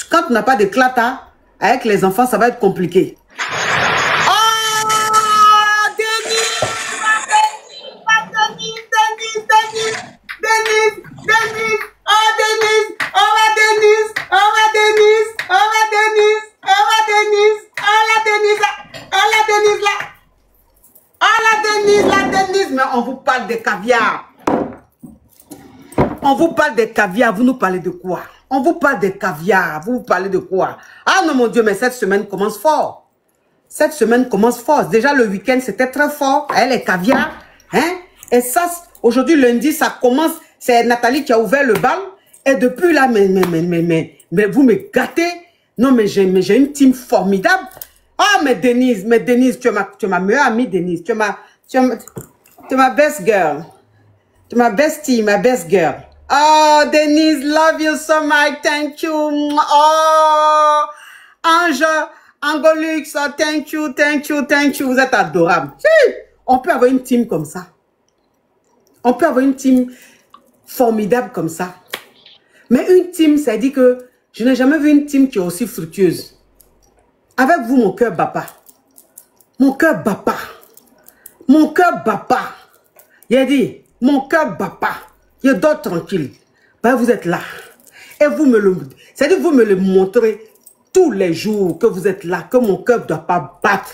Quand on n'a pas de clata, avec les enfants, ça va être compliqué. Mais on vous parle de caviar. On vous parle de caviar, vous nous parlez de quoi? On vous parle de caviar, vous parlez de quoi? Ah non mon Dieu, mais cette semaine commence fort. Cette semaine commence fort. Déjà le week-end, c'était très fort. Elle est caviar. Hein? Et ça, aujourd'hui, lundi, ça commence. C'est Nathalie qui a ouvert le bal. Et depuis là, mais vous me gâtez. Non, mais j'ai une team formidable. Ah, mais Denise, tu es ma meilleure amie, Denise. Tu es ma best girl. Tu es ma bestie, ma best girl. Oh, Denise, love you so much. Thank you. Oh, Ange, Angolux, oh, thank you. Vous êtes adorable. On peut avoir une team comme ça. On peut avoir une team formidable comme ça. Mais une team, ça dit que je n'ai jamais vu une team qui est aussi fructueuse. Avec vous, mon cœur bat pas. Mon cœur bat pas. Mon cœur bat pas. Il a dit, mon cœur bat pas. Je dors tranquille. Ben, vous êtes là. Et vous me le... C'est-à-dire vous me le montrez tous les jours que vous êtes là, que mon cœur ne doit pas battre.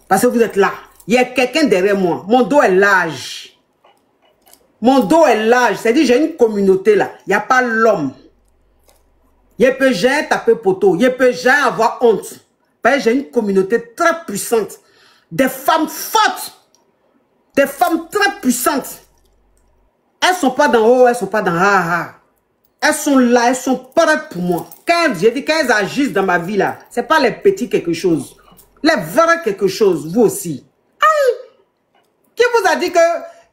Parce que vous êtes là. Il y a quelqu'un derrière moi. Mon dos est large. Mon dos est large. C'est-à-dire j'ai une communauté là. Il n'y a pas l'homme. Il peut jamais taper poteau. Il peut jamais avoir honte. Parce que j'ai une communauté très puissante. Des femmes fortes. Des femmes très puissantes. Elles ne sont pas dans haut, elles ne sont pas dans ha. Elles sont là, elles sont prêtes pour moi. Quand elles agissent dans ma vie là, ce n'est pas les petits quelque chose. Les vrais quelque chose, vous aussi. Aïe! Qui vous a dit que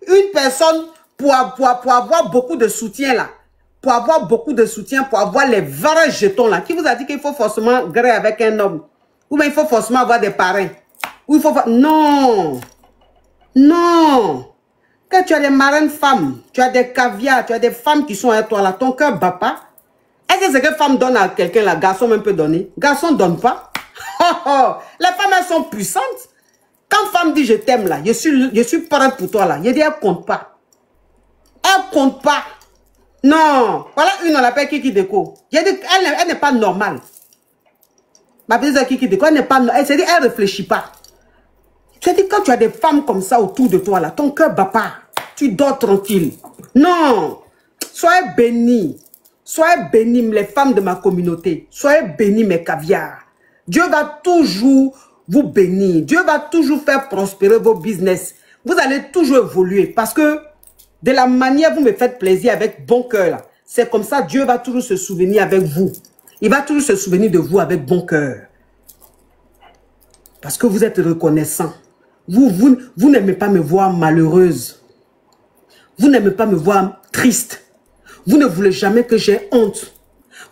une personne pour avoir beaucoup de soutien là, pour avoir beaucoup de soutien, pour avoir les vrais jetons là, qui vous a dit qu'il faut forcément gré avec un homme? Ou bien il faut forcément avoir des parrains? Ou il faut... Non! Non! Quand tu as des marraines femmes, tu as des caviars, tu as des femmes qui sont à toi là, ton cœur bat pas. Est-ce que c'est que femme donne à quelqu'un là, garçon même peut donner? Garçon donne pas. Les femmes elles sont puissantes. Quand femme dit je t'aime là, je suis prête pour toi là, je dis elle compte pas. Elle compte pas. Non. Voilà une on l'appelle Kiki Déco. Je dis elle n'est pas normale. Ma petite Kiki Déco, elle n'est pas normale. Elle ne réfléchit pas. Tu as dit quand tu as des femmes comme ça autour de toi là, ton cœur bat pas. Tu dors tranquille. Non. Soyez bénis. Soyez bénis les femmes de ma communauté. Soyez bénis mes caviars. Dieu va toujours vous bénir. Dieu va toujours faire prospérer vos business. Vous allez toujours évoluer parce que de la manière vous me faites plaisir avec bon cœur, c'est comme ça Dieu va toujours se souvenir avec vous. Il va toujours se souvenir de vous avec bon cœur. Parce que vous êtes reconnaissant. Vous n'aimez pas me voir malheureuse. Vous n'aimez pas me voir triste. Vous ne voulez jamais que j'ai honte.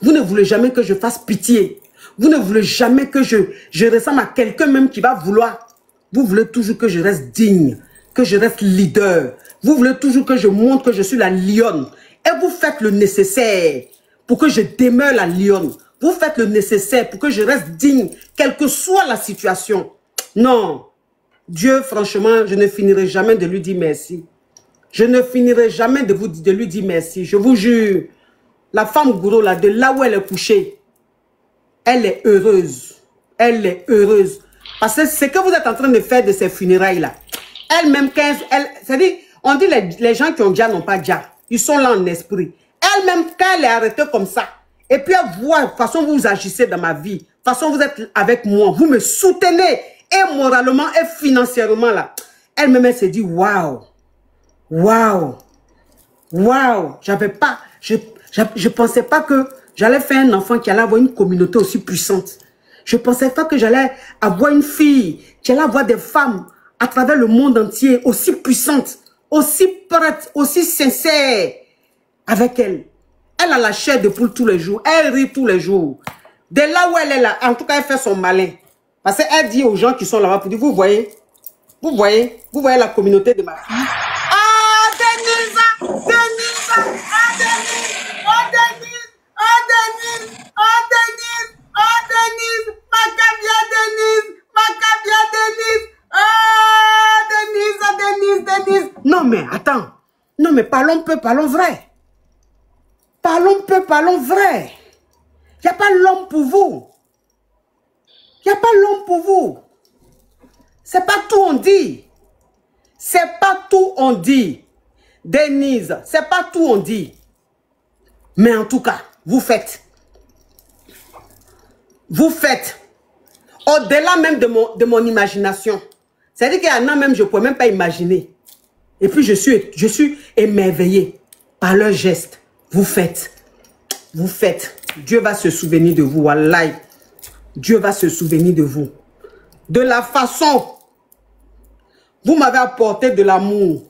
Vous ne voulez jamais que je fasse pitié. Vous ne voulez jamais que je ressemble à quelqu'un même qui va vouloir. Vous voulez toujours que je reste digne, que je reste leader. Vous voulez toujours que je montre que je suis la lionne. Et vous faites le nécessaire pour que je demeure la lionne. Vous faites le nécessaire pour que je reste digne, quelle que soit la situation. Non. Dieu, franchement, je ne finirai jamais de lui dire merci. Je ne finirai jamais de lui dire merci. Je vous jure, la femme gourou, là, de là où elle est couchée, elle est heureuse. Elle est heureuse. Parce que ce que vous êtes en train de faire de ces funérailles-là, elle-même, c'est-à-dire, on dit les gens qui ont déjà n'ont pas déjà. Ils sont là en esprit. Elle-même, quand elle est arrêtée comme ça, et puis elle voit la façon dont vous agissez dans ma vie, la façon dont vous êtes avec moi, vous me soutenez, et moralement et financièrement là. Elle-même, elle s'est dit, waouh, waouh, waouh. Je pensais pas que j'allais faire un enfant qui allait avoir une communauté aussi puissante. Je pensais pas que j'allais avoir une fille qui allait avoir des femmes à travers le monde entier aussi puissantes, aussi prêtes, aussi sincères avec elle. Elle a la chair de poule tous les jours. Elle rit tous les jours. De là où elle est là, en tout cas, elle fait son malin. Parce qu'elle dit aux gens qui sont là-bas pour dire, vous voyez la communauté de ma fille. Ah, Denise, Denise, ah, Denise, oh, Denise, oh, Denise, oh, Denise. mais parlons peu, parlons vrai. Parlons peu, parlons vrai. Il n'y a pas l'homme pour vous. Il n'y a pas l'homme pour vous. C'est pas tout on dit. C'est pas tout on dit. Denise, c'est pas tout on dit. Mais en tout cas, vous faites. Vous faites. Au-delà même de mon imagination. C'est-à-dire qu'il y en a même, je ne pourrais même pas imaginer. Et puis je suis émerveillé par leurs gestes. Vous faites. Vous faites. Dieu va se souvenir de vous. Wallahi. Dieu va se souvenir de vous. De la façon. Vous m'avez apporté de l'amour.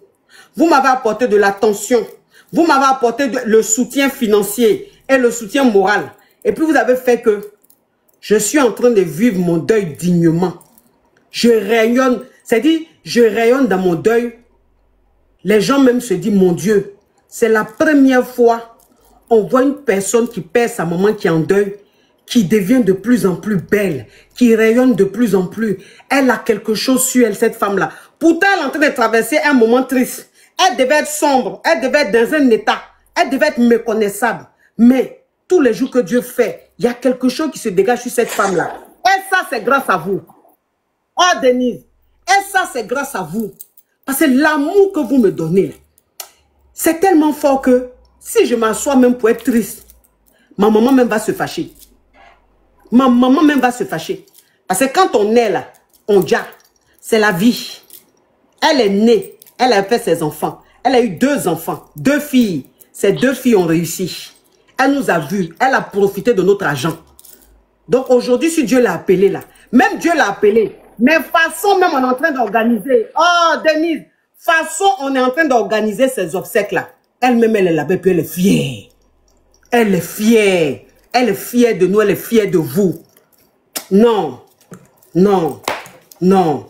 Vous m'avez apporté de l'attention. Vous m'avez apporté le soutien financier et le soutien moral. Et puis vous avez fait que je suis en train de vivre mon deuil dignement. Je rayonne. C'est-à-dire, je rayonne dans mon deuil. Les gens même se disent, mon Dieu, c'est la première fois on voit une personne qui perd sa maman qui est en deuil, qui devient de plus en plus belle, qui rayonne de plus en plus. Elle a quelque chose sur elle, cette femme-là. Pourtant, elle est en train de traverser un moment triste. Elle devait être sombre, elle devait être dans un état, elle devait être méconnaissable. Mais tous les jours que Dieu fait, il y a quelque chose qui se dégage sur cette femme-là. Et ça, c'est grâce à vous. Oh, Denise, et ça, c'est grâce à vous. Parce que l'amour que vous me donnez, c'est tellement fort que si je m'assois même pour être triste, ma maman même va se fâcher. Ma maman même va se fâcher. Parce que quand on est là, on dit, c'est la vie. Elle est née, elle a fait ses enfants. Elle a eu 2 enfants, 2 filles. Ces 2 filles ont réussi. Elle nous a vus, elle a profité de notre argent. Donc aujourd'hui, si Dieu l'a appelé là, même Dieu l'a appelé, mais façon même on est en train d'organiser. Oh Denise, façon on est en train d'organiser ces obsèques là. Elle-même elle est là-bas, puis elle est fière. Elle est fière. Elle est fière de nous, elle est fière de vous. Non, non, non,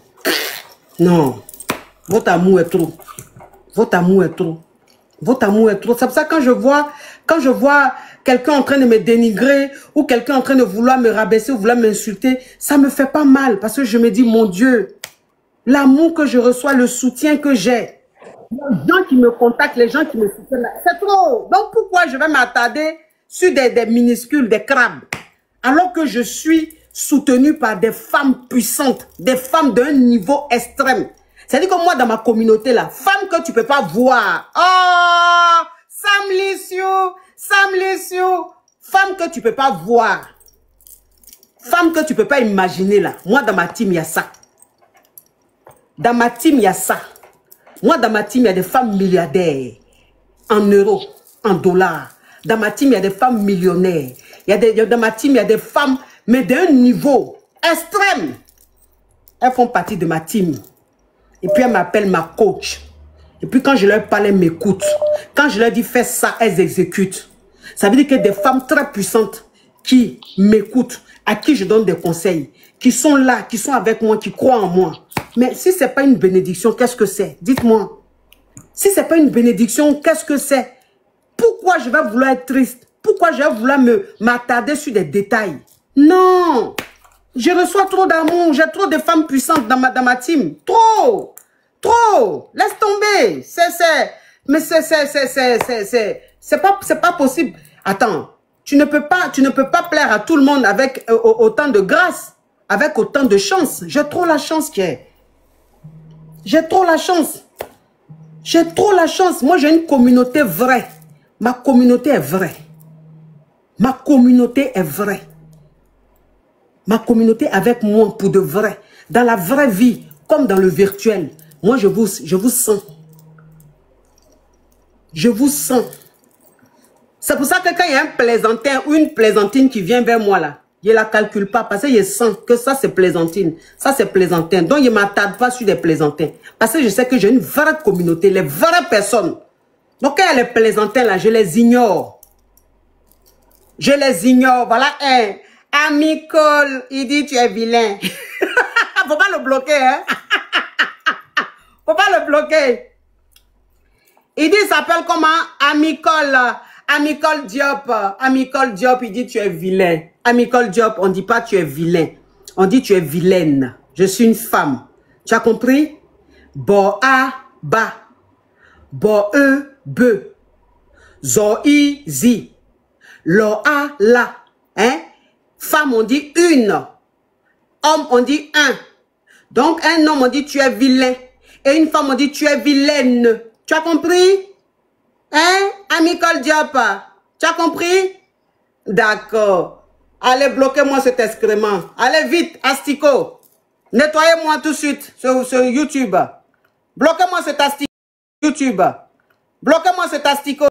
non. Votre amour est trop. Votre amour est trop. Votre amour est trop. C'est pour ça que quand je vois quelqu'un en train de me dénigrer ou quelqu'un en train de vouloir me rabaisser ou vouloir m'insulter, ça me fait pas mal parce que je me dis, mon Dieu, l'amour que je reçois, le soutien que j'ai, les gens qui me contactent, les gens qui me soutiennent, c'est trop. Donc pourquoi je vais m'attarder sur des minuscules, des crabes, alors que je suis soutenue par des femmes puissantes, des femmes d'un niveau extrême. C'est-à-dire que moi, dans ma communauté, là, femme que tu peux pas voir. Oh, Sam Lissou, femme que tu peux pas voir. Femme que tu peux pas imaginer, là. Moi, dans ma team, il y a ça. Dans ma team, il y a ça. Moi, dans ma team, il y a des femmes milliardaires. En euros, en dollars. Dans ma team, il y a des femmes millionnaires. Dans ma team, il y a des femmes, mais d'un niveau extrême. Elles font partie de ma team. Et puis, elles m'appellent ma coach. Et puis, quand je leur parle, elles m'écoutent. Quand je leur dis, fais ça, elles exécutent. Ça veut dire que des femmes très puissantes qui m'écoutent, à qui je donne des conseils, qui sont là, qui sont avec moi, qui croient en moi. Mais si ce n'est pas une bénédiction, qu'est-ce que c'est? Dites-moi. Si ce n'est pas une bénédiction, qu'est-ce que c'est? Pourquoi je vais vouloir être triste? Pourquoi je vais vouloir m'attarder sur des détails? Non! Je reçois trop d'amour. J'ai trop de femmes puissantes dans ma team. Trop! Trop! Laisse tomber. Mais c'est pas possible. Attends. Tu ne peux pas plaire à tout le monde avec autant de grâce, avec autant de chance. J'ai trop la chance qui est. J'ai trop la chance. J'ai trop la chance. Moi, j'ai une communauté vraie. Ma communauté est vraie. Ma communauté est vraie. Ma communauté avec moi pour de vrai. Dans la vraie vie, comme dans le virtuel. Moi, je vous sens. Je vous sens. C'est pour ça que quand il y a un plaisantin ou une plaisantine qui vient vers moi là, je ne la calcule pas parce que je sens que ça c'est plaisantine, ça c'est plaisantin. Donc je ne m'attarde pas sur des plaisantins. Parce que je sais que j'ai une vraie communauté, les vraies personnes. Donc quand il y a les plaisantins là, je les ignore. Je les ignore. Voilà un. Amicole, il dit tu es vilain. Faut pas le bloquer, hein. Faut pas le bloquer. Il dit, il s'appelle comment? Amicole Diop. Amicole Diop, il dit tu es vilain. Amicole Diop, on ne dit pas tu es vilain. On dit tu es vilaine. Je suis une femme. Tu as compris? Bo a ba. Bo e be. Zo, i, zi. Lo, a, la. Hein? Femme, on dit une. Homme, on dit un. Donc, un homme, on dit tu es vilain. Et une femme, on dit tu es vilaine. Tu as compris? Hein? Amical Diapa. Tu as compris? D'accord. Allez, bloquez-moi cet excrément. Allez vite, Astico. Nettoyez-moi tout de suite sur YouTube. Bloquez-moi cet Astico. YouTube. Bloquez-moi cet Astico.